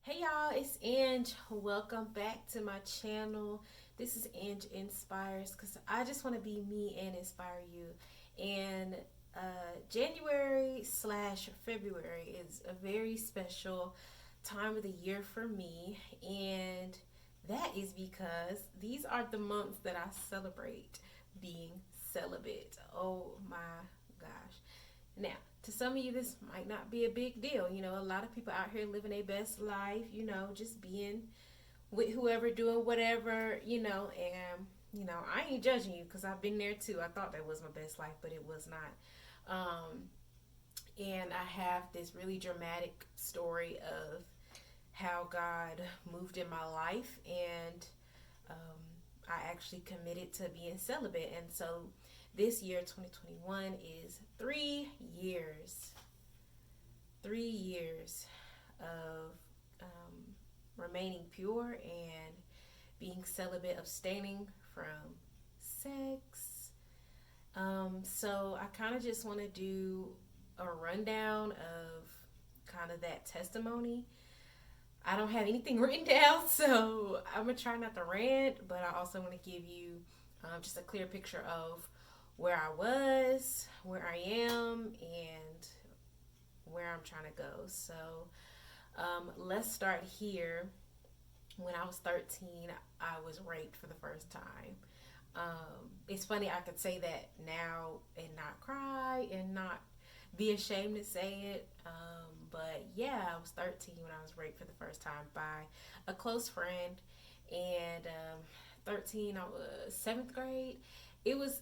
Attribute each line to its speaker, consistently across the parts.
Speaker 1: Hey y'all, it's Ange. Welcome back to my channel. This is Ange Inspires because I just want to be me and inspire you. And January slash February is a very special time of the year for me. And that is because these are the months that I celebrate being celibate. Oh my gosh. Now, to some of you, this might not be a big deal. A lot of people out here living their best life, just being with whoever, doing whatever, I ain't judging you because I've been there too. I thought that was my best life, but it was not. And I have this really dramatic story of how God moved in my life, and um, I actually committed to being celibate. And so this year, 2021, is 3 years, 3 years of remaining pure and being celibate, abstaining from sex. So I kind of just want to do a rundown of kind of that testimony. I don't have anything written down, so I'm gonna try not to rant, but I also want to give you just a clear picture of where I was, where I am, and where I'm trying to go. So let's start here. When I was 13, I was raped for the first time. It's funny I could say that now and not cry and not be ashamed to say it. But yeah, I was 13 when I was raped for the first time by a close friend. And 13, I was seventh grade. It was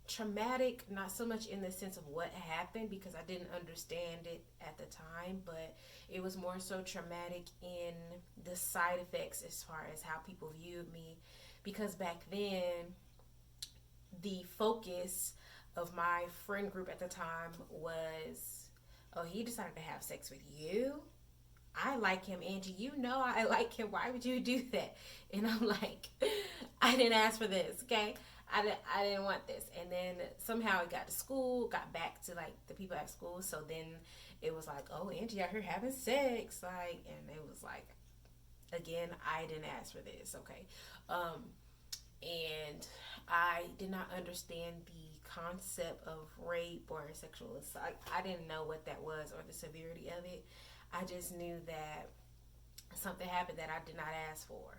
Speaker 1: traumatic, not so much in the sense of what happened because I didn't understand it at the time, but it was more so traumatic in the side effects as far as how people viewed me. Because back then, the focus of my friend group at the time was, oh, he decided to have sex with you. I like him, Angie. You know I like him. Why would you do that? And I'm like, I didn't ask for this, okay? I didn't want this. And then somehow it got to school, got back to like the people at school. So then it was like, oh, Angie out here having sex. Like, and it was like, again, I didn't ask for this, okay? Um, and I did not understand the concept of rape or sexual assault. I didn't know what that was or the severity of it. I just knew that something happened that I did not ask for.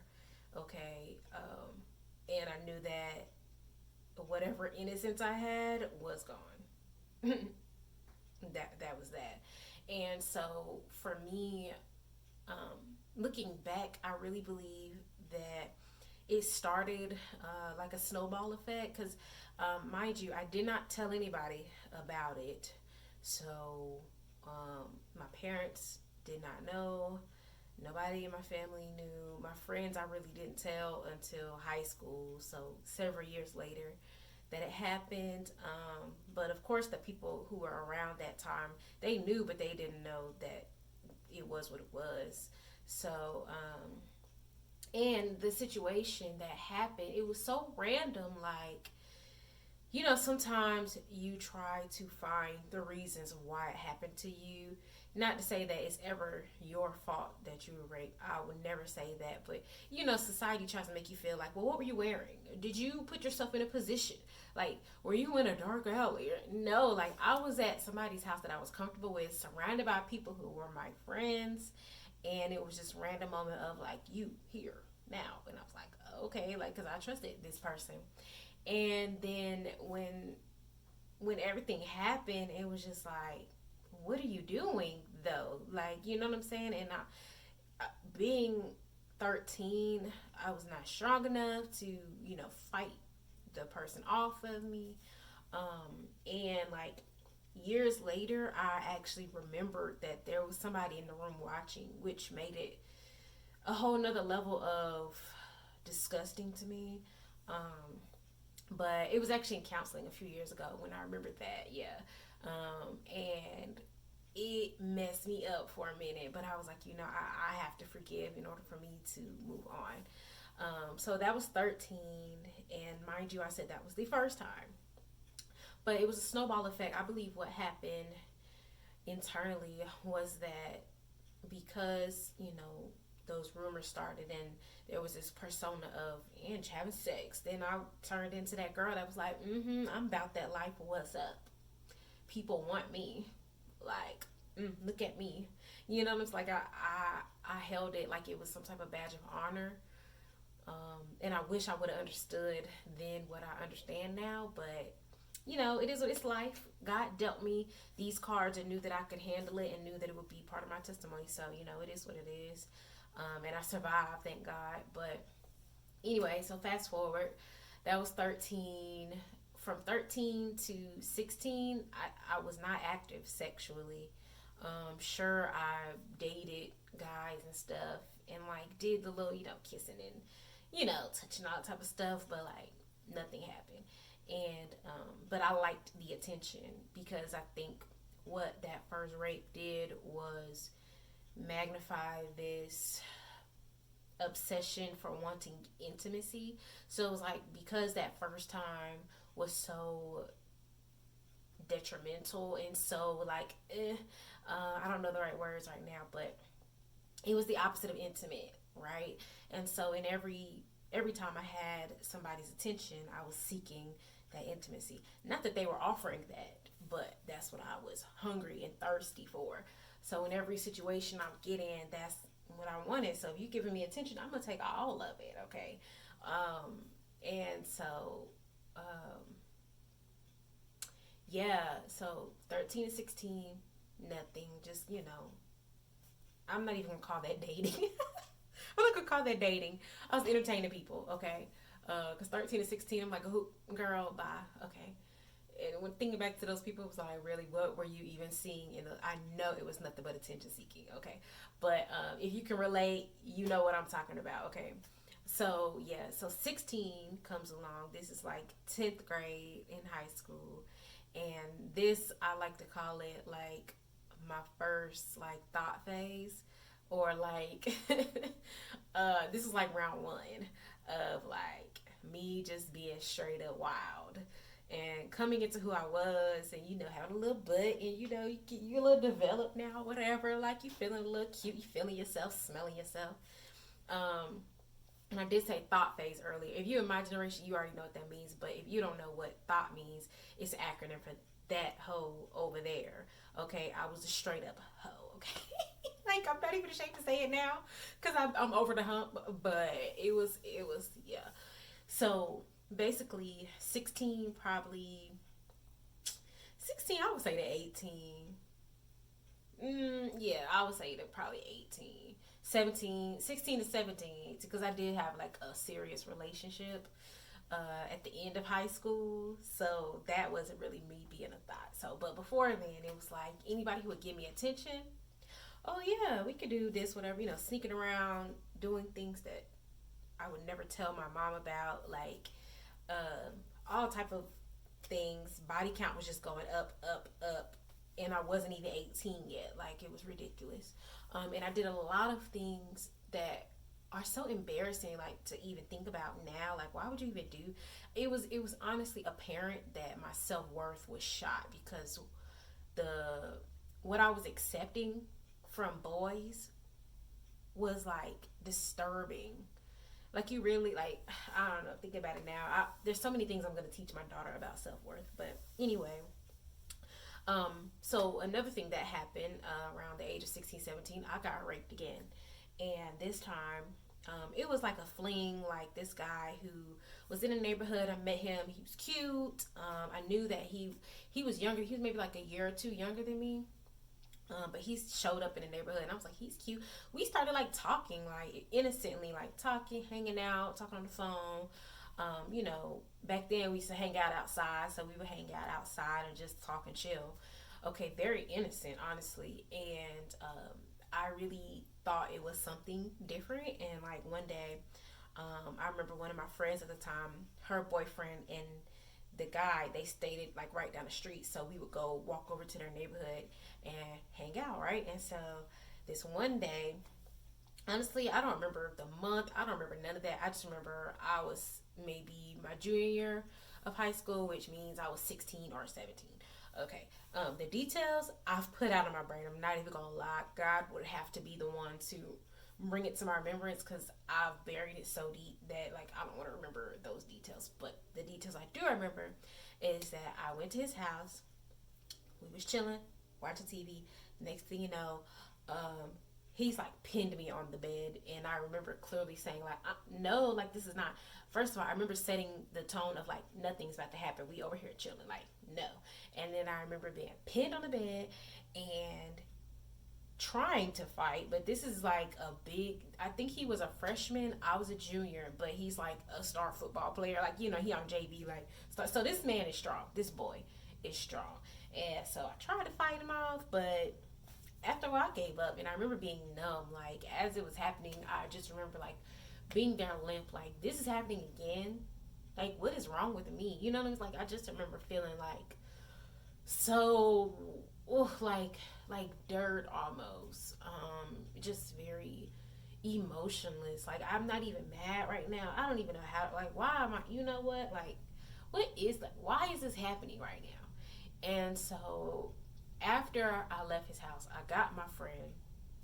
Speaker 1: Okay, and I knew that whatever innocence I had was gone. That was that. And so for me, looking back, I really believe that it started like a snowball effect because, mind you, I did not tell anybody about it. So my parents did not know. Nobody in my family knew. My friends, I really didn't tell until high school. So several years later that it happened. But of course, the people who were around that time, they knew, but they didn't know that it was what it was. So, and the situation that happened, it was so random. Like, sometimes you try to find the reasons why it happened to you. Not to say that it's ever your fault that you were raped. I would never say that. But, society tries to make you feel like, well, what were you wearing? Did you put yourself in a position? Like, were you in a dark alley? No, like, I was at somebody's house that I was comfortable with, surrounded by people who were my friends. And it was just random moment of, like, you here now. And I was like, okay, like, because I trusted this person. And then when everything happened, it was just like, what are you doing though? Like, you know what I'm saying? And being 13, I was not strong enough to, fight the person off of me. And like years later, I actually remembered that there was somebody in the room watching, which made it a whole nother level of disgusting to me. But it was actually in counseling a few years ago when I remembered that, yeah. And it messed me up for a minute, but I was like, I have to forgive in order for me to move on. So that was 13, and mind you, I said that was the first time. But it was a snowball effect. I believe what happened internally was that because, those rumors started and there was this persona of Ange having sex, then I turned into that girl that was like, I'm about that life. What's up? People want me. Like, look at me. It's like I held it like it was some type of badge of honor. And I wish I would have understood then what I understand now, but it is what it's life. God dealt me these cards and knew that I could handle it and knew that it would be part of my testimony. So, it is what it is. And I survived, thank God. But anyway, so fast forward, that was 13. From 13 to 16, I was not active sexually. Sure, I dated guys and stuff and like did the little, kissing and, touching all type of stuff, but like nothing happened. And, but I liked the attention because I think what that first rape did was magnify this obsession for wanting intimacy. So it was like, because that first time was so detrimental and so like I don't know the right words right now, but it was the opposite of intimate, right? And so in every time I had somebody's attention, I was seeking that intimacy. Not that they were offering that, but that's what I was hungry and thirsty for. So in every situation I get in, that's what I wanted. So if you're giving me attention, I'm gonna take all of it, okay? And so yeah, so 13 to 16, nothing, just, I'm not even gonna call that dating. I'm not gonna call that dating. I was entertaining people, okay? Because 13 to 16, I'm like, oh, girl, bye, okay? And when thinking back to those people, it was like, really, what were you even seeing? I know it was nothing but attention seeking, okay? But if you can relate, you know what I'm talking about, okay? So, yeah, so 16 comes along. This is like 10th grade in high school. And this, I like to call it like my first like thought phase, or like this is like round one of like me just being straight up wild and coming into who I was, and having a little butt, and you a little developed now, whatever, like you feeling a little cute, you feeling yourself, smelling yourself. And I did say thought phase earlier. If you're in my generation, you already know what that means. But if you don't know what thought means, it's an acronym for that hoe over there. Okay, I was a straight up hoe. Okay, like I'm not even ashamed to say it now because I'm over the hump. But it was yeah. So basically, 16 probably 16. I would say to 18. Yeah, I would say to probably 18. 17, 16 to 17, because I did have like a serious relationship at the end of high school, so that wasn't really me being a thought. So, but before then, it was like anybody who would give me attention. Oh yeah, we could do this, whatever. Sneaking around, doing things that I would never tell my mom about, like all type of things. Body count was just going up, up, up, and I wasn't even 18 yet. Like it was ridiculous. And I did a lot of things that are so embarrassing, like to even think about now. Like, why would you even do? It was honestly apparent that my self-worth was shot because the what I was accepting from boys was like disturbing. Like you really like, I don't know, thinking about it now, there's so many things I'm going to teach my daughter about self-worth. But anyway, so another thing that happened around the age of 16, 17, I got raped again. And this time, it was like a fling. Like this guy who was in the neighborhood, I met him. He was cute. I knew that he was younger. He was maybe like a year or two younger than me. But he showed up in the neighborhood, and I was like, he's cute. We started like talking, like innocently, like talking, hanging out, talking on the phone. Back then we used to hang out outside, so we would hang out outside and just talk and chill. Okay, very innocent, honestly. And I really thought it was something different. And like one day, I remember one of my friends at the time, her boyfriend and the guy, they stayed like right down the street, so we would go walk over to their neighborhood and hang out, right? And so this one day, honestly, I don't remember the month, I don't remember none of that. I just remember I was maybe my junior year of high school, which means I was 16 or 17. Okay. The details I've put out of my brain. I'm not even gonna lie. God would have to be the one to bring it to my remembrance because I've buried it so deep that like I don't want to remember those details. But the details I do remember is that I went to his house. We was chilling, watching TV. Next thing you know, um, he's like pinned me on the bed, and I remember clearly saying like, "No, like this is not." First of all, I remember setting the tone of like nothing's about to happen. We over here chilling, like no. And then I remember being pinned on the bed and trying to fight, but this is like a big. I think he was a freshman. I was a junior, but he's like a star football player. Like he on JV. Like so, this man is strong. This boy is strong, and so I tried to fight him off, but after a while, I gave up, and I remember being numb. Like as it was happening, I just remember like being down limp. Like this is happening again. Like what is wrong with me? You know what I mean? Like I just remember feeling like so, like dirt almost. Just very emotionless. Like I'm not even mad right now. I don't even know how. Like why am I? You know what? Like what is that? Why is this happening right now? And so after I left his house, I got my friend.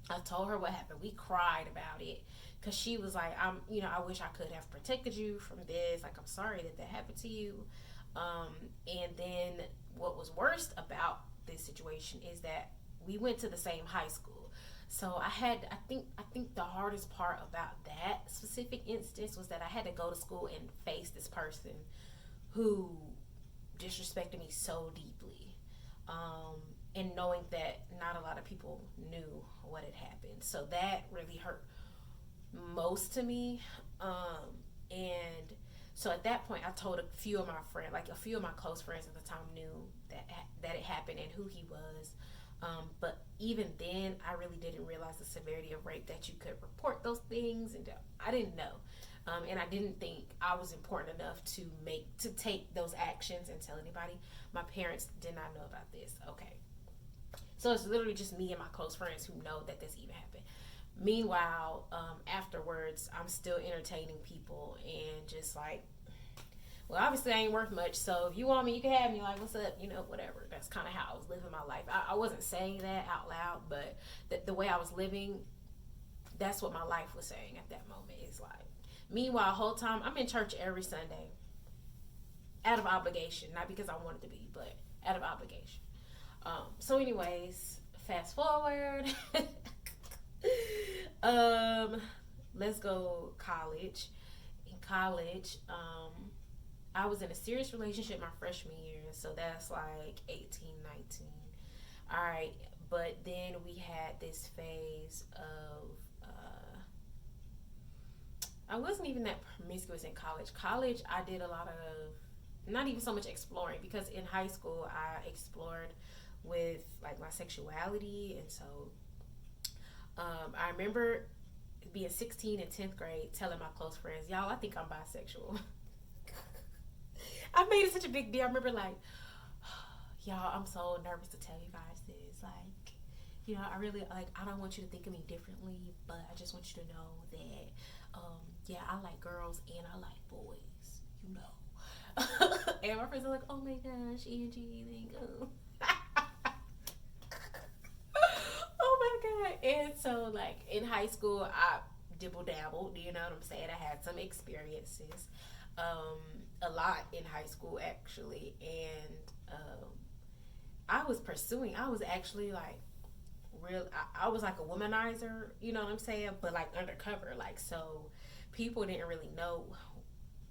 Speaker 1: I told her what happened. We cried about it because she was like, I wish I could have protected you from this. Like, I'm sorry that happened to you. And then what was worst about this situation is that we went to the same high school. So I think the hardest part about that specific instance was that I had to go to school and face this person who disrespected me so deeply. Um, and knowing that not a lot of people knew what had happened. So that really hurt most to me. And so at that point, I told a few of my friends, like a few of my close friends at the time, knew that it happened and who he was. But even then, I really didn't realize the severity of rape that you could report those things, and I didn't know. And I didn't think I was important enough to take those actions and tell anybody. My parents did not know about this. Okay, so it's literally just me and my close friends who know that this even happened. Meanwhile, afterwards, I'm still entertaining people and just like, well, obviously I ain't worth much, so if you want me, you can have me. Like, what's up? Whatever. That's kind of how I was living my life. I wasn't saying that out loud, but the way I was living, that's what my life was saying at that moment. It's like, meanwhile, whole time I'm in church every Sunday, out of obligation, not because I wanted to be, but out of obligation. So, anyways, fast forward. um, let's go college. In college, I was in a serious relationship my freshman year, so that's like 18, 19. All right, but then we had this phase of I wasn't even that promiscuous in college. College, I did a lot of not even so much exploring because in high school I explored with like my sexuality, and so I remember being 16 in 10th grade telling my close friends, y'all, I think I'm bisexual. I made it such a big deal. I remember like, y'all, I'm so nervous to tell you guys this. Like, I really like. I don't want you to think of me differently, but I just want you to know that, yeah, I like girls and I like boys. And my friends are like, oh my gosh, Angie, thank you. Oh my god! And so, like in high school, I dibble dabbled. You know what I'm saying? I had some experiences, a lot in high school actually, and I was pursuing. I was actually like real. I was like a womanizer. You know what I'm saying? But like undercover. Like so, people didn't really know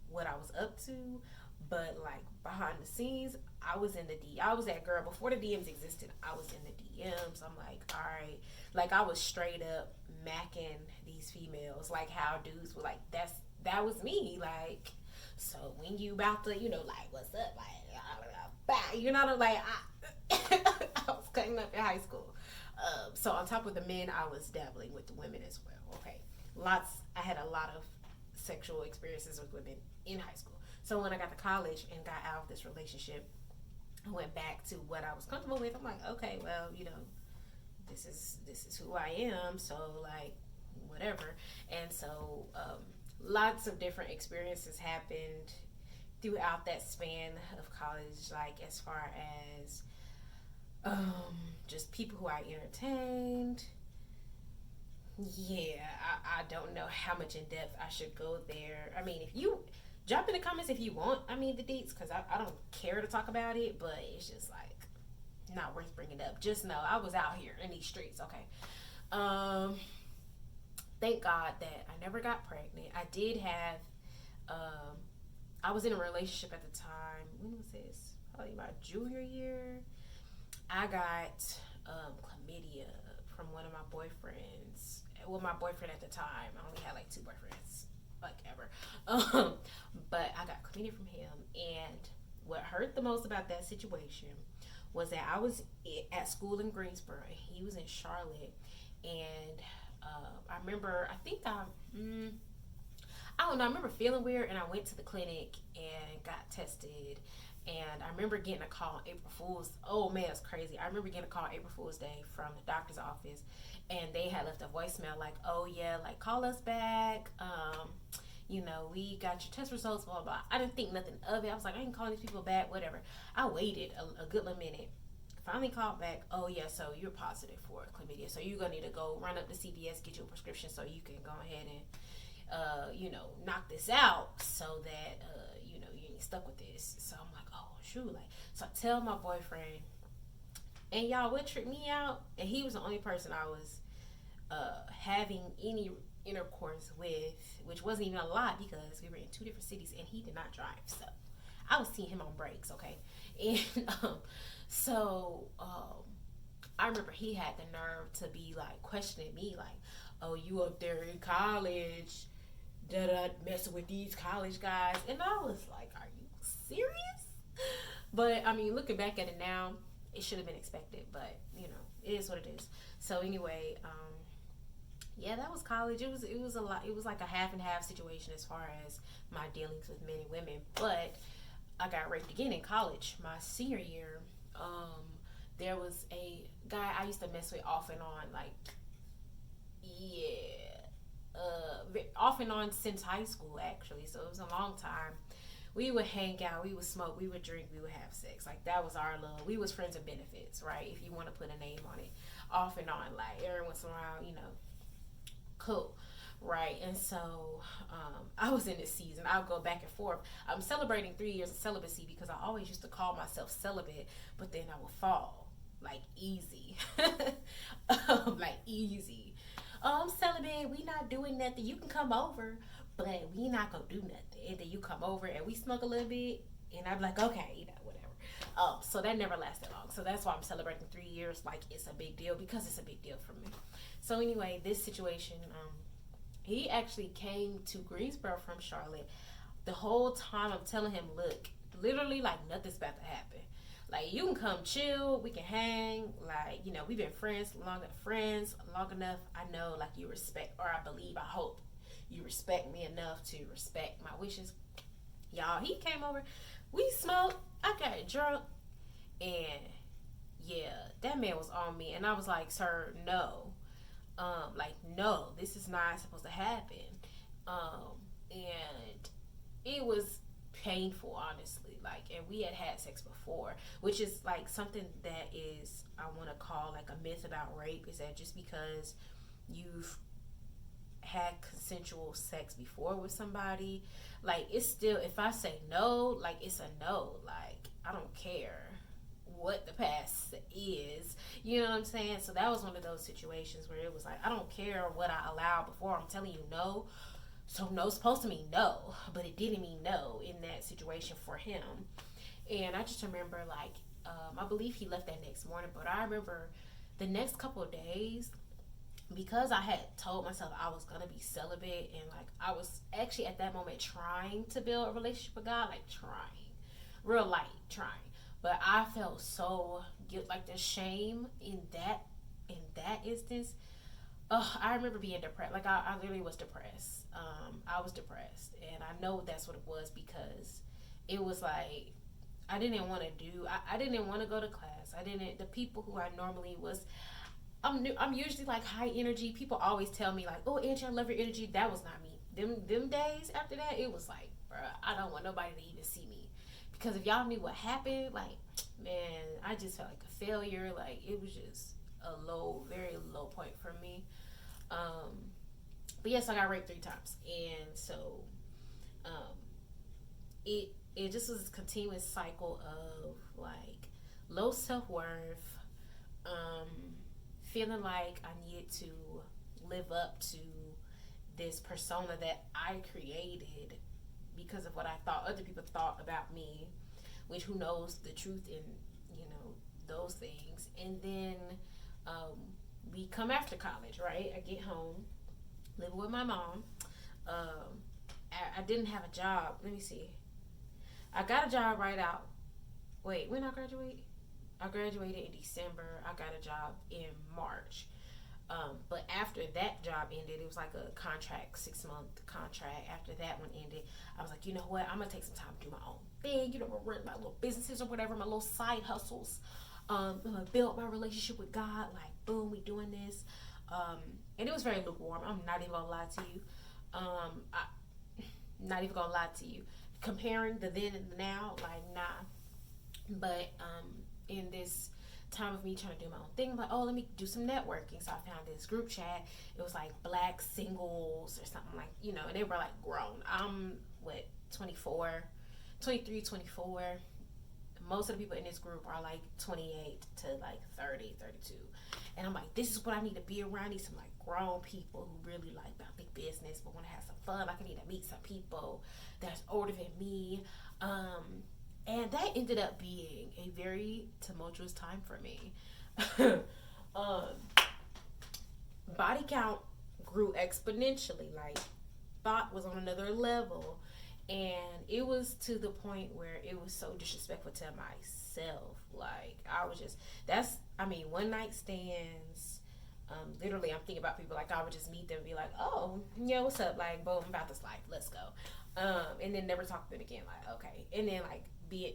Speaker 1: what I was up to. But like behind the scenes, I was in the D. I was that girl before the DMs existed. I was in the DMs. I'm like, all right, like I was straight up macking these females, like how dudes were like, that was me, like. So when you about to, like, what's up, like, you know, like I was cutting up in high school. So on top of the men, I was dabbling with the women as well. Okay, I had a lot of sexual experiences with women in high school. So when I got to college and got out of this relationship, I went back to what I was comfortable with. I'm like, okay, well, this is who I am. So like, whatever. And so lots of different experiences happened throughout that span of college. Like as far as Just people who I entertained. Yeah, I don't know how much in depth I should go there. I mean, if you drop in the comments if you want, I mean, the deets, because I don't care to talk about it, but it's just like not worth bringing up. Just know I was out here in these streets, okay? Um, thank God that I never got pregnant. I did have, um, I was in a relationship at the time. When was this? Probably my junior year. I got chlamydia from one of my boyfriends. Well, my boyfriend at the time. I only had like two boyfriends, like ever. Um, but I got chlamydia from him. And what hurt the most about that situation was that I was at school in Greensboro. And he was in Charlotte. And I remember, I don't know. I remember feeling weird, and I went to the clinic and got tested. And I remember getting a call on April Fool's. Oh man, it's crazy. I remember getting a call on April Fool's Day from the doctor's office, and they had left a voicemail like, "Oh yeah, like call us back. We got your test results, blah blah blah." I didn't think nothing of it. I was like, I ain't calling these people back, whatever. I waited a good little minute. Finally called back. Oh yeah, so you're positive for chlamydia. So you're gonna need to go run up to CVS, get you a prescription, so you can go ahead and knock this out so that, you ain't stuck with this. So I'm like, oh, shoot. Like, so I tell my boyfriend, and y'all, what tripped me out, and he was the only person I was having any intercourse with, which wasn't even a lot because we were in two different cities and he did not drive. So I was seeing him on breaks, okay? And I remember he had the nerve to be like questioning me, like, oh, you up there in college, messing with these college guys. And I was like, are you serious? But I mean, looking back at it now, it should have been expected, but it is what it is. So anyway, yeah, that was college. It was a lot. It was like a half and half situation as far as my dealings with men and women. But I got raped again in college, my senior year. There was a guy I used to mess with off and on, like, yeah, off and on since high school, actually. So it was a long time. We would hang out, we would smoke, we would drink, we would have sex. Like, that was our love. We was friends of benefits, right? If you want to put a name on it. Off and on, like, every once in a while, cool. Right. And so I was in this season. I'll go back and forth. I'm celebrating 3 years of celibacy because I always used to call myself celibate, but then I would fall. Like, easy. Like, easy. Oh, I'm celibate. We not doing nothing. You can come over, but we not gonna do nothing. And then you come over and we smoke a little bit, and I'm like, okay, whatever. So that never lasted long. So that's why I'm celebrating 3 years like it's a big deal, because it's a big deal for me. So anyway, this situation, he actually came to Greensboro from Charlotte. The whole time I'm telling him, look, literally, like, nothing's about to happen. Like, you can come chill, we can hang. Like, we've been friends long enough. I know, like, you respect, or I believe, I hope you respect me enough to respect my wishes. Y'all, he came over, we smoked, I got drunk, and yeah, that man was on me. And I was like, sir, no. No, this is not supposed to happen. And it was painful, honestly. Like, and we had sex before, which is like something that is, I want to call like a myth about rape, is that just because you've had consensual sex before with somebody, like, it's still, if I say no, like, it's a no. Like, I don't care what the past is, you know what I'm saying? So that was one of those situations where it was like, I don't care what I allowed before, I'm telling you no. So no's supposed to mean no, but it didn't mean no in that situation for him. And I just remember, like, I believe he left that next morning, but I remember the next couple of days, because I had told myself I was gonna be celibate, and like, I was actually at that moment trying to build a relationship with God, like, trying, real light trying. But I felt so guilt, like the shame in that instance. I remember being depressed. Like, I literally was depressed. I was depressed, and I know that's what it was, because it was like, I didn't want to do. I didn't want to go to class. I didn't. The people who I normally was. I'm usually like high energy. People always tell me like, "Oh, Angie, I love your energy." That was not me. Them days after that, it was like, bruh, I don't want nobody to even see me. Because if y'all knew what happened, like, man, I just felt like a failure. Like, it was just a low, very low point for me. But yes, I got raped 3 times, and so um, it just was a continuous cycle of like low self worth, um, feeling like I needed to live up to this persona that I created because of what I thought other people thought about me, which who knows the truth in, you know, those things. And then um, we come after college, right? I get home, living with my mom. I didn't have a job. Let me see. I got a job right out. Wait, when I graduate? I graduated in December. I got a job in March. But after that job ended, it was like a contract, 6-month contract. After that one ended, I was like, you know what? I'm gonna take some time to do my own thing. You know, run my little businesses or whatever, my little side hustles. Build my relationship with God. Like, boom, we doing this. And it was very lukewarm. I'm not even gonna lie to you. Not even gonna lie to you. Comparing the then and the now, like, nah. But in this time of me trying to do my own thing, I'm like, oh, let me do some networking. So I found this group chat. It was like black singles or something, like, you know, and they were like grown. I'm 24, 23, 24. Most of the people in this group are like 28 to like 30, 32. And I'm like, this is what I need to be around. I need some like grown people who really like about big business but want to have some fun. Like, I need to meet some people that's older than me. And that ended up being a very tumultuous time for me. Body count grew exponentially. Like, thought was on another level. And it was to the point where it was so disrespectful to myself. Like, I was just, one night stands. Literally, I'm thinking about people, like, I would just meet them and be like, oh, yeah, what's up? Like, boom, I'm about this life. Let's go. And then never talk to them again. Like, okay. And then, like,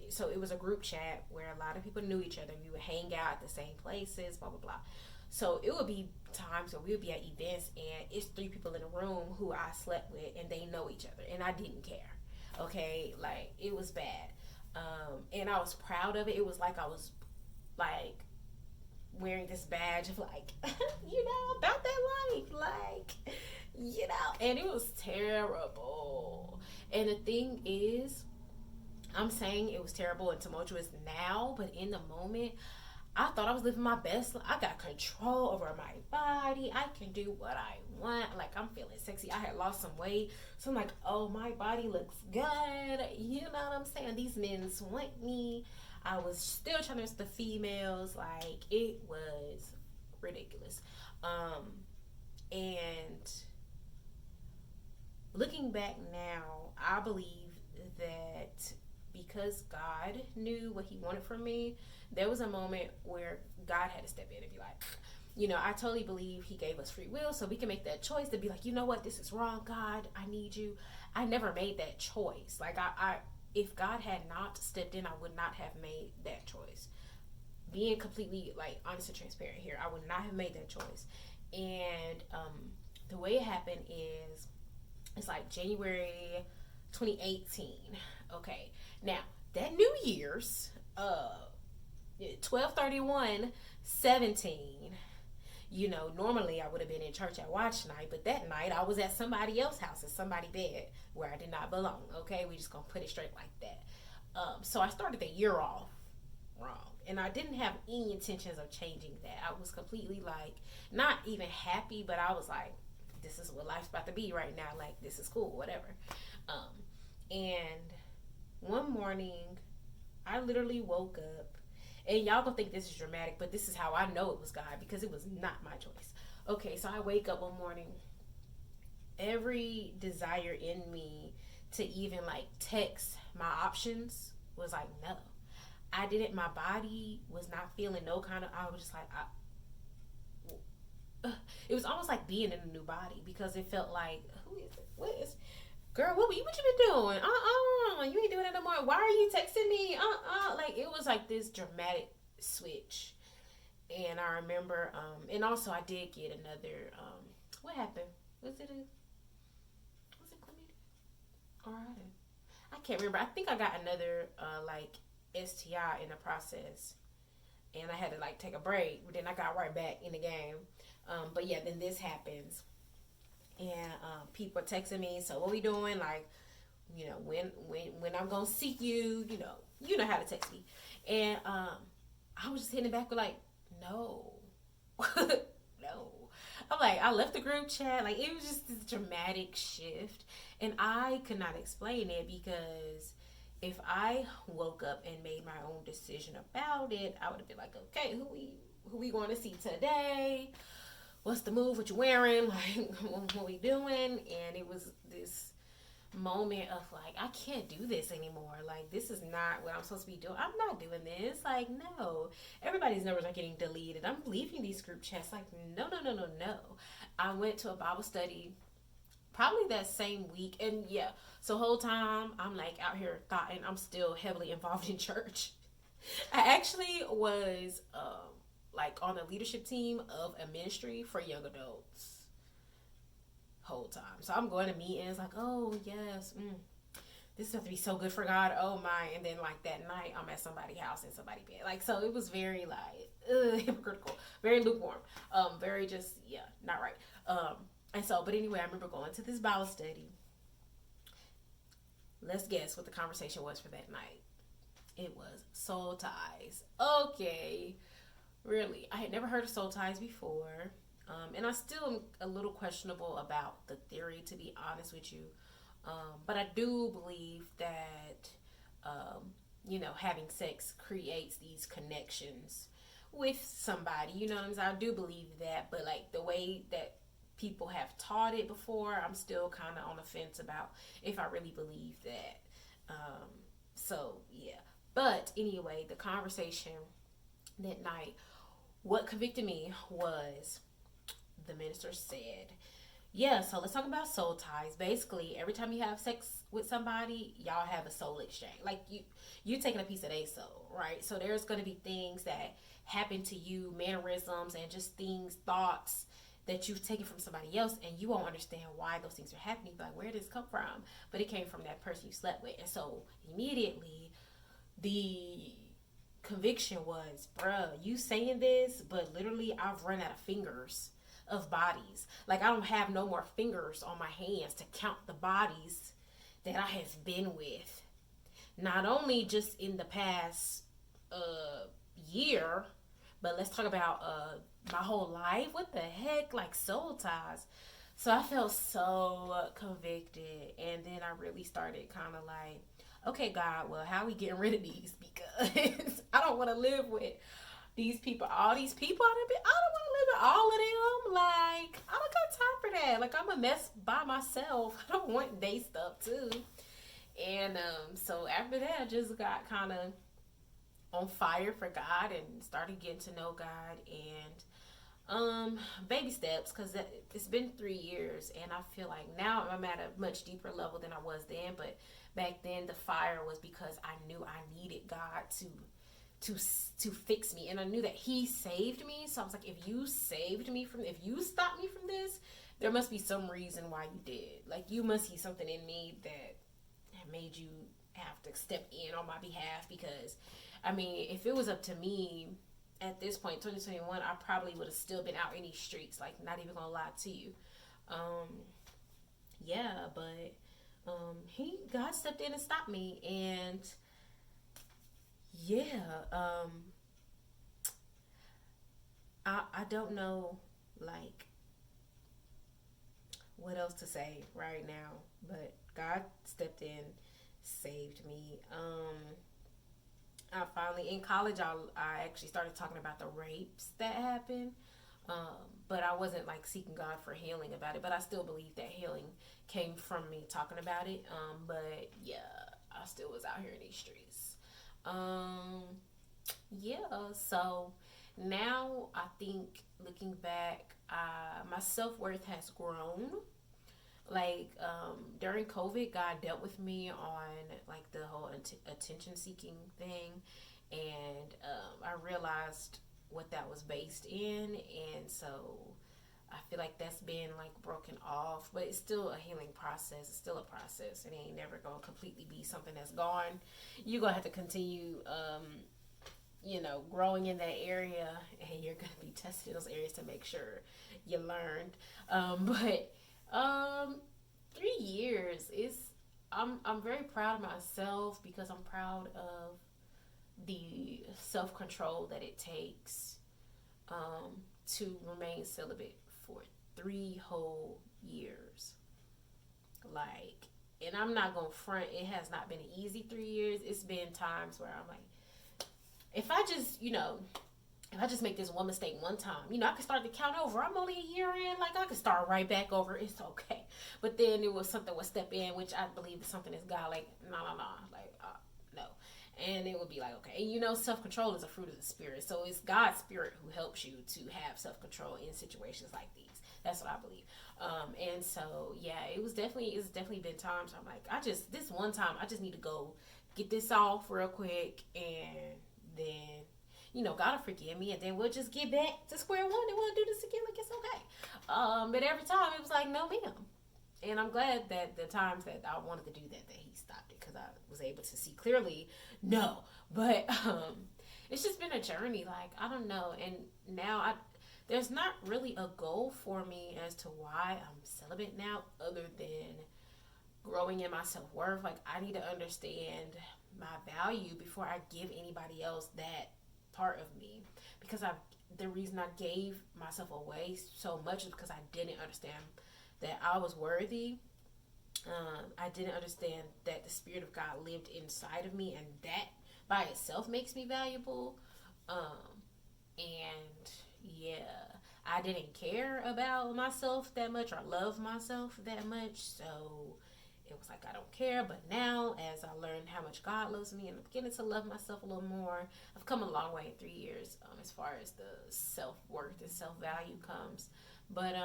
Speaker 1: so it was a group chat where a lot of people knew each other. We would hang out at the same places, blah, blah, blah. So it would be times where we would be at events and it's 3 people in a room who I slept with and they know each other. And I didn't care. Okay? Like, it was bad. And I was proud of it. It was like I was, like, wearing this badge of, like, you know, about that life. Like, you know. And it was terrible. And the thing is, I'm saying it was terrible and tumultuous now, but in the moment, I thought I was living my best life. I got control over my body. I can do what I want. Like, I'm feeling sexy. I had lost some weight. So I'm like, oh, my body looks good. You know what I'm saying? These men want me. I was still trying to miss the females. Like, it was ridiculous. And looking back now, I believe that because God knew what he wanted from me, there was a moment where God had to step in and be like, you know, I totally believe he gave us free will so we can make that choice to be like, you know what, this is wrong, God, I need you. I never made that choice. Like, I if God had not stepped in, I would not have made that choice. Being completely, like, honest and transparent here, I would not have made that choice. And the way it happened is, it's like January 2018. Okay. Now, that New Year's, 12/31/17, you know, normally I would have been in church at watch night, but that night I was at somebody else's house, in somebody's bed, where I did not belong. Okay, we just gonna put it straight like that. So I started the year off wrong, and I didn't have any intentions of changing that. I was completely, like, not even happy, but I was like, this is what life's about to be right now. Like, this is cool, whatever. And one morning, I literally woke up, and y'all gonna think this is dramatic, but this is how I know it was God, because it was not my choice. Okay, so I wake up one morning, every desire in me to even, like, text my options was like, no. I didn't, my body was not feeling no kind of, I was just like, it was almost like being in a new body, because it felt like, who is it? What is, girl, what you been doing? You ain't doing it no more. Why are you texting me? Like, it was like this dramatic switch. And I remember, and also I did get another, what happened? Was it chlamydia? Or I can't remember. I think I got another, like, STI in the process. and I had to like take a break. But then I got right back in the game. But yeah, then this happens, and people are texting me. So what we doing? Like, when I'm gonna see you. You know how to text me, and I was just hitting back with like, no, no. I'm like, I left the group chat. Like, it was just this dramatic shift, and I could not explain it because if I woke up and made my own decision about it, I would have been like, okay, who we going to see today? What's the move? What you wearing? Like, what we doing? And it was this moment of like, I can't do this anymore. Like, this is not what I'm supposed to be doing. I'm not doing this. Like, no. Everybody's numbers are getting deleted. I'm leaving these group chats. Like, no, no, no, no, no. I went to a Bible study probably that same week. And yeah, so whole time I'm like out here thoughting I'm still heavily involved in church. I actually was like on the leadership team of a ministry for young adults whole time. So I'm going to meetings like, oh yes, this is going to be so good for God. Oh my. And then like that night I'm at somebody's house in somebody's bed. Like, so it was very like hypocritical, very lukewarm, very just, yeah, not right. And so, but anyway, I remember going to this Bible study. Let's guess what the conversation was for that night. It was soul ties. Okay. Really. I had never heard of soul ties before. And I still am a little questionable about the theory, to be honest with you. But I do believe that, having sex creates these connections with somebody. You know what I'm saying? I do believe that. But like the way that people have taught it before, I'm still kind of on the fence about if I really believe that. So, yeah. But anyway, the conversation that night, what convicted me was the minister said, yeah, so let's talk about soul ties. Basically, every time you have sex with somebody, y'all have a soul exchange. Like, you taking a piece of their soul, right? So there's going to be things that happen to you, mannerisms, and just things, thoughts that you've taken from somebody else, and you won't understand why those things are happening. But where did this come from? But it came from that person you slept with. And so immediately the conviction was, bruh, you saying this, but literally I've run out of fingers of bodies. Like, I don't have no more fingers on my hands to count the bodies that I have been with. Not only just in the past year, but let's talk about my whole life. What the heck? Like, soul ties. So I felt so convicted. And then I really started kind of like, okay, God, well, how are we getting rid of these? Because I don't want to live with these people, all these people. I don't want to live with all of them. Like, I don't got time for that. Like, I'm a mess by myself. I don't want day stuff too. And so after that, I just got kind of on fire for God and started getting to know God, and baby steps, because it's been 3 years, and I feel like now I'm at a much deeper level than I was then. But back then the fire was because I knew I needed God to fix me, and I knew that He saved me. So I was like, if you saved me if you stopped me from this, there must be some reason why you did. Like, you must see something in me that made you have to step in on my behalf. Because I mean, if it was up to me at this point, 2021, I probably would have still been out in these streets. Like, not even gonna lie to you. Yeah, but God stepped in and stopped me, and yeah, I don't know, like, what else to say right now, but God stepped in, saved me. I finally, in college, I actually started talking about the rapes that happened. But I wasn't like seeking God for healing about it. But I still believe that healing came from me talking about it. But yeah, I still was out here in these streets. Yeah, so now I think, looking back, my self-worth has grown. Like, during COVID, God dealt with me on like the whole attention seeking thing, and I realized what that was based in, and so I feel like that's been like broken off. But it's still a healing process. It's still a process. It ain't never gonna completely be something that's gone. You're gonna have to continue growing in that area, and you're going to be tested in those areas to make sure you learned. But 3 years is, I'm very proud of myself because I'm proud of the self control that it takes to remain celibate for 3 whole years. Like, and I'm not gonna front, it has not been an easy 3 years. It's been times where I'm like, if I just, if I just make this one mistake one time, I can start to count over. I'm only a year in, like I can start right back over. It's okay. But then it was something would step in, which I believe is something that's God, like, no, like, no. And it would be like, okay. And self control is a fruit of the spirit. So it's God's spirit who helps you to have self control in situations like these. That's what I believe. And so, yeah, it's definitely been times I'm like, this one time, I just need to go get this off real quick, and then God will forgive me, and then we'll just get back to square one, and we'll do this again, like it's okay. But every time it was like, no, ma'am. And I'm glad that the times that I wanted to do that he stopped it, because I was able to see clearly, no. But it's just been a journey, like, I don't know. And now there's not really a goal for me as to why I'm celibate now, other than growing in my self-worth. Like, I need to understand my value before I give anybody else that part of me, because the reason I gave myself away so much is because I didn't understand that I was worthy. I didn't understand that the Spirit of God lived inside of me, and that by itself makes me valuable. And yeah, I didn't care about myself that much or love myself that much, so it was like, I don't care. But now, as I learned how much God loves me and I'm beginning to love myself a little more, I've come a long way in 3 years, as far as the self-worth and self-value comes. But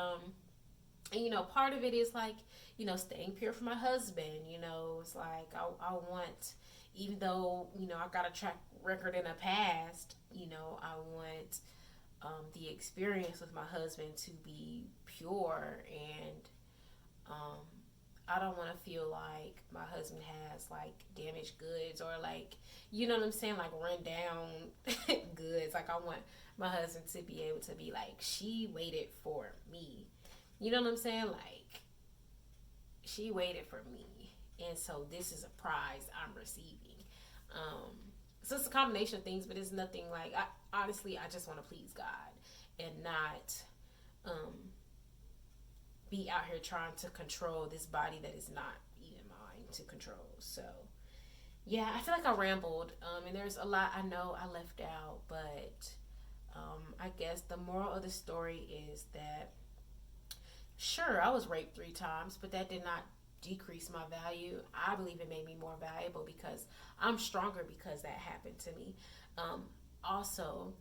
Speaker 1: and part of it is like, staying pure for my husband. It's like, I want, even though I got a track record in the past, I want the experience with my husband to be pure, and I don't want to feel like my husband has like damaged goods, or like, what I'm saying, like run down goods. Like, I want my husband to be able to be like, she waited for me. You know what I'm saying? Like, she waited for me, and so this is a prize I'm receiving. So it's a combination of things, but it's nothing like, honestly, I just want to please God and not be out here trying to control this body that is not even mine to control. So yeah, I feel like I rambled, and there's a lot I know I left out, but I guess the moral of the story is that, sure, I was raped 3 times, but that did not decrease my value. I believe it made me more valuable, because I'm stronger because that happened to me. Also,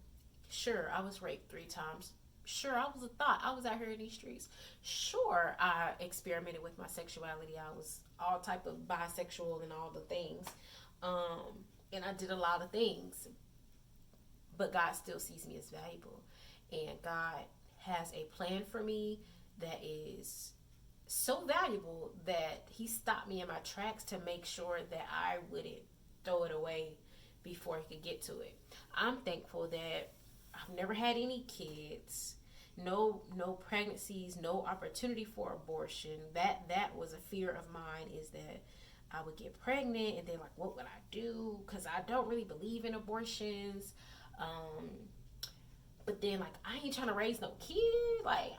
Speaker 1: sure, I was raped 3 times. Sure, I was a thought. I was out here in these streets. Sure, I experimented with my sexuality. I was all type of bisexual and all the things. And I did a lot of things. But God still sees me as valuable. And God has a plan for me that is so valuable that he stopped me in my tracks to make sure that I wouldn't throw it away before he could get to it. I'm thankful that I've never had any kids, no pregnancies, no opportunity for abortion. That was a fear of mine, is that I would get pregnant and then, like, what would I do? Because I don't really believe in abortions. But then, like, I ain't trying to raise no kid. Like,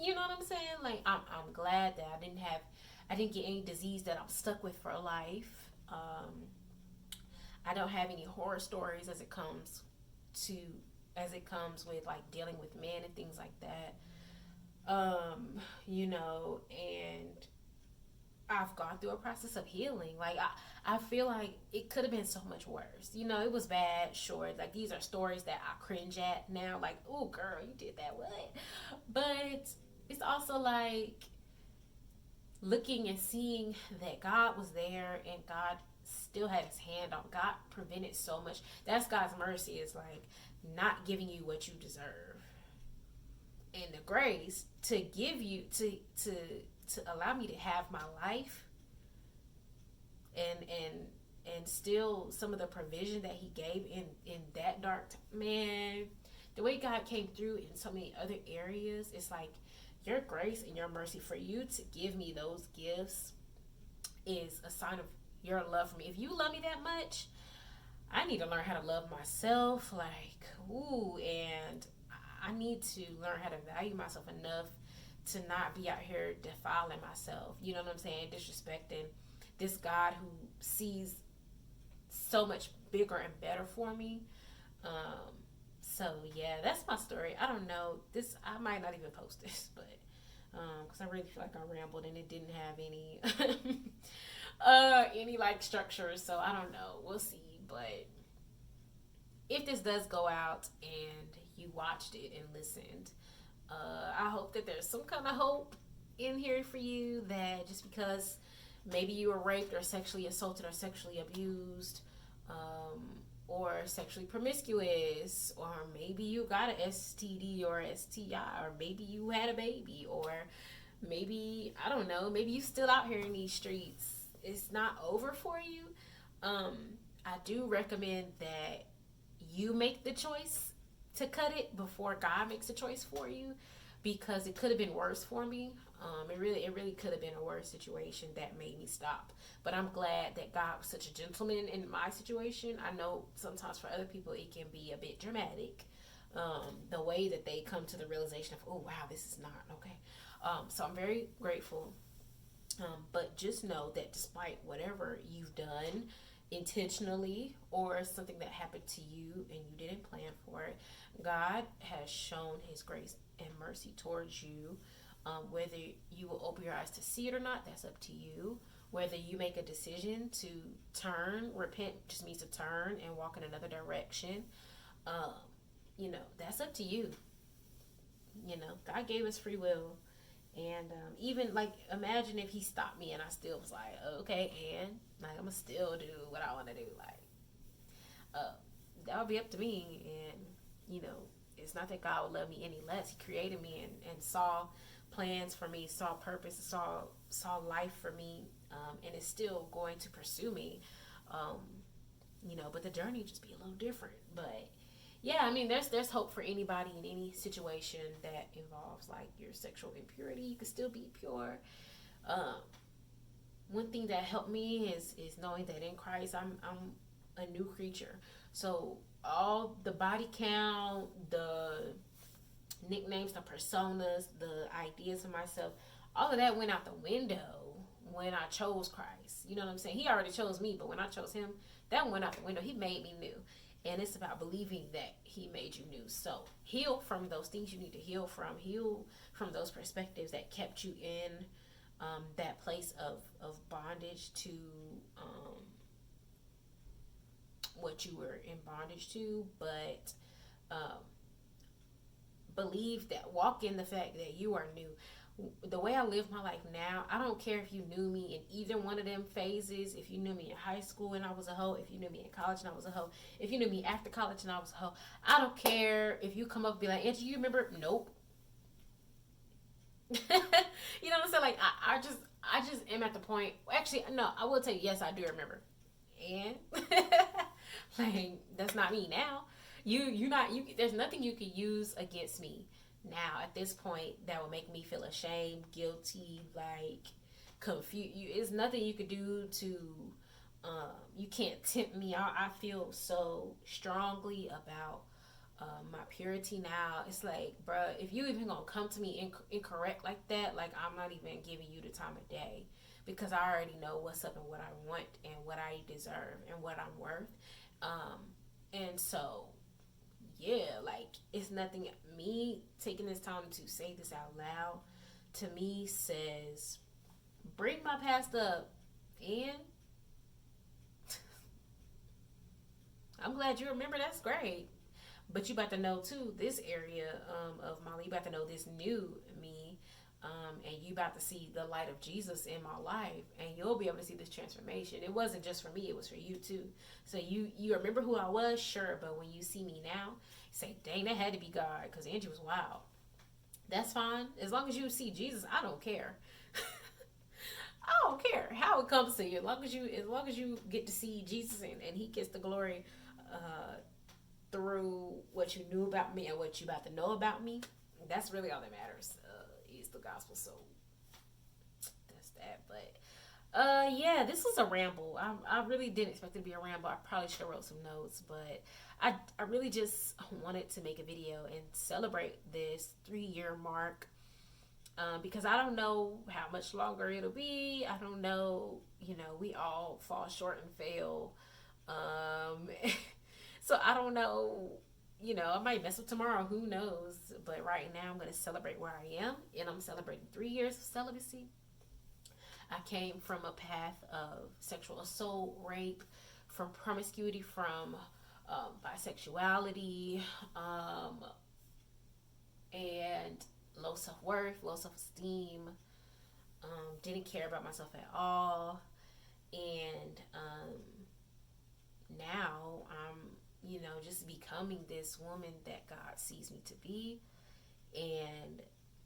Speaker 1: you know what I'm saying? Like, I'm glad that I didn't get any disease that I'm stuck with for life. I don't have any horror stories as it comes with like dealing with men and things like that. And I've gone through a process of healing. Like, I feel like it could have been so much worse. It was bad, sure. Like, these are stories that I cringe at now. Like, oh, girl, you did that, what? But it's also like looking and seeing that God was there, and God still had his hand on. God prevented so much. That's God's mercy, is like not giving you what you deserve, and the grace to give you to allow me to have my life and and still some of the provision that he gave in that man, the way God came through in so many other areas, it's like your grace and your mercy for you to give me those gifts is a sign of your love for me. If you love me that much, I need to learn how to love myself. Like, ooh, and I need to learn how to value myself enough to not be out here defiling myself. You know what I'm saying? Disrespecting this God who sees so much bigger and better for me. Um, so yeah, that's my story. I don't know this. I might not even post this, but because I really feel like I rambled and it didn't have any any like structure. So I don't know. We'll see. But if this does go out and you watched it and listened, I hope that there's some kind of hope in here for you, that just because maybe you were raped or sexually assaulted or sexually abused, or sexually promiscuous, or maybe you got an STD or STI, or maybe you had a baby, or maybe, I don't know, maybe you still out here in these streets. It's not over for you. I do recommend that you make the choice to cut it before God makes a choice for you, because it could have been worse for me. It really could have been a worse situation that made me stop. But I'm glad that God was such a gentleman in my situation. I know sometimes for other people it can be a bit dramatic, the way that they come to the realization of, oh wow, this is not okay. So I'm very grateful. But just know that despite whatever you've done, intentionally or something that happened to you and you didn't plan for it, God has shown his grace and mercy towards you. Whether you will open your eyes to see it or not, that's up to you. Whether you make a decision to repent just means to turn and walk in another direction. That's up to you. God gave us free will. And even like, imagine if he stopped me and I still was like, okay, and like I'm gonna still do what I want to do. Like, that would be up to me. And it's not that God would love me any less. He created me and saw plans for me, saw purpose, saw life for me, and is still going to pursue me. But the journey just be a little different. But yeah, I mean, there's hope for anybody in any situation that involves like your sexual impurity. You can still be pure. One thing that helped me is knowing that in Christ I'm a new creature. So all the body count, the nicknames, the personas, the ideas of myself, all of that went out the window when I chose Christ. You know what I'm saying? He already chose me, but when I chose him, that went out the window. He made me new. And it's about believing that he made you new. So heal from those things you need to heal from. Heal from those perspectives that kept you in that place of bondage to what you were in bondage to. But believe that, walk in the fact that you are new. The way I live my life now, I don't care if you knew me in either one of them phases. If you knew me in high school and I was a hoe, if you knew me in college and I was a hoe, if you knew me after college and I was a hoe, I don't care if you come up and be like, Angie, you remember? Nope. You know what I'm saying? Like, I just am at the point. Actually, no, I will tell you, yes, I do remember. And like, that's not me now. There's nothing you could use against me now at this point that would make me feel ashamed, guilty, like confused. It's nothing you could do to you can't tempt me. I feel so strongly about my purity now. It's like, bruh, if you even gonna come to me incorrect like that, like, I'm not even giving you the time of day, because I already know what's up and what I want and what I deserve and what I'm worth. And so yeah, like, it's nothing. Me taking this time to say this out loud to me says, bring my past up, and I'm glad you remember. That's great. But you about to know too, this area of my life. You about to know this new me, and you about to see the light of Jesus in my life, and you'll be able to see this transformation. It wasn't just for me; it was for you too. So you remember who I was, sure, but when you see me now, say, "Dang, that had to be God," because Angie was wild. That's fine, as long as you see Jesus. I don't care. I don't care how it comes to you, as long as you get to see Jesus and He gets the glory uh, through what you knew about me and what you about to know about me. That's really all that matters. Is the gospel. So that's that. But yeah, this was a ramble. I really didn't expect it to be a ramble. I probably should have wrote some notes, but I really just wanted to make a video and celebrate this 3 year mark, because I don't know how much longer it'll be. I don't know. We all fall short and fail. Um, so I don't know. I might mess up tomorrow. Who knows? But right now, I'm going to celebrate where I am, and I'm celebrating 3 years of celibacy. I came from a path of sexual assault, rape, from promiscuity, from bisexuality, and low self worth, low self esteem. Didn't care about myself at all, and now I'm, just becoming this woman that God sees me to be, and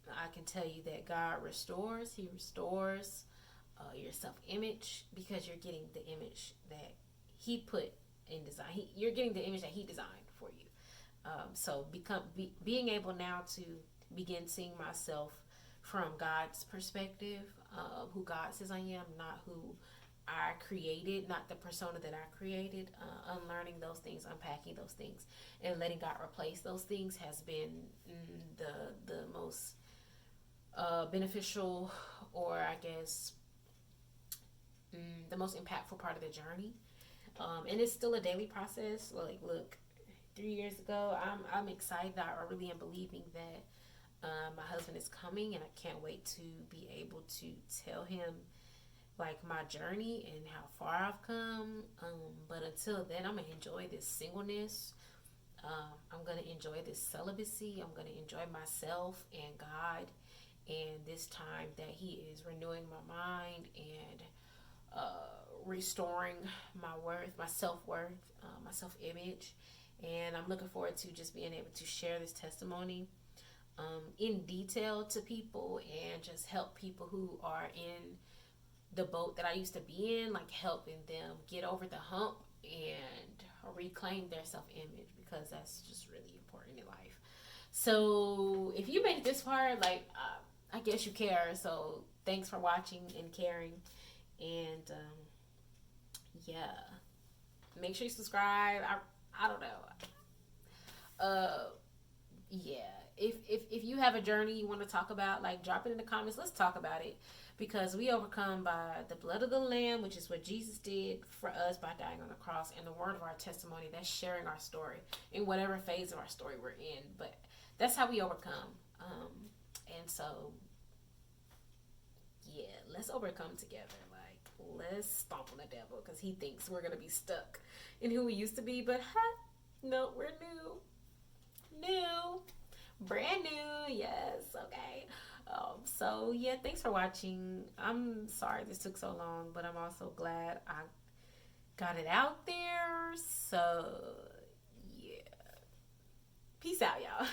Speaker 1: I can tell you that God restores. He restores your self image, because you're getting the image that He put in design. You're getting the image that He designed for you. So being able now to begin seeing myself from God's perspective, who God says I am, not who I created, not the persona that I created. Unlearning those things, unpacking those things, and letting God replace those things has been the most beneficial, or I guess the most impactful part of the journey. And it's still a daily process. Like, look, 3 years ago, I'm excited. I really am believing that my husband is coming, and I can't wait to be able to tell him like my journey and how far I've come. But until then, I'm gonna enjoy this singleness. I'm gonna enjoy this celibacy. I'm gonna enjoy myself and God, and this time that He is renewing my mind and restoring my worth, my self worth, my self image. And I'm looking forward to just being able to share this testimony in detail to people, and just help people who are in the boat that I used to be in, like helping them get over the hump and reclaim their self image, because that's just really important in life. So if you made it this far, like, I guess you care. So thanks for watching and caring. And yeah, make sure you subscribe. I don't know. Yeah. If you have a journey you want to talk about, like, drop it in the comments. Let's talk about it, because we overcome by the blood of the Lamb, which is what Jesus did for us by dying on the cross, and the word of our testimony. That's sharing our story in whatever phase of our story we're in. But that's how we overcome. And so, yeah, let's overcome together. Like, let's stomp on the devil, because he thinks we're going to be stuck in who we used to be. But no, we're new, brand new. Yes, okay. So yeah, thanks for watching. I'm sorry this took so long, but I'm also glad I got it out there. So yeah, peace out, y'all.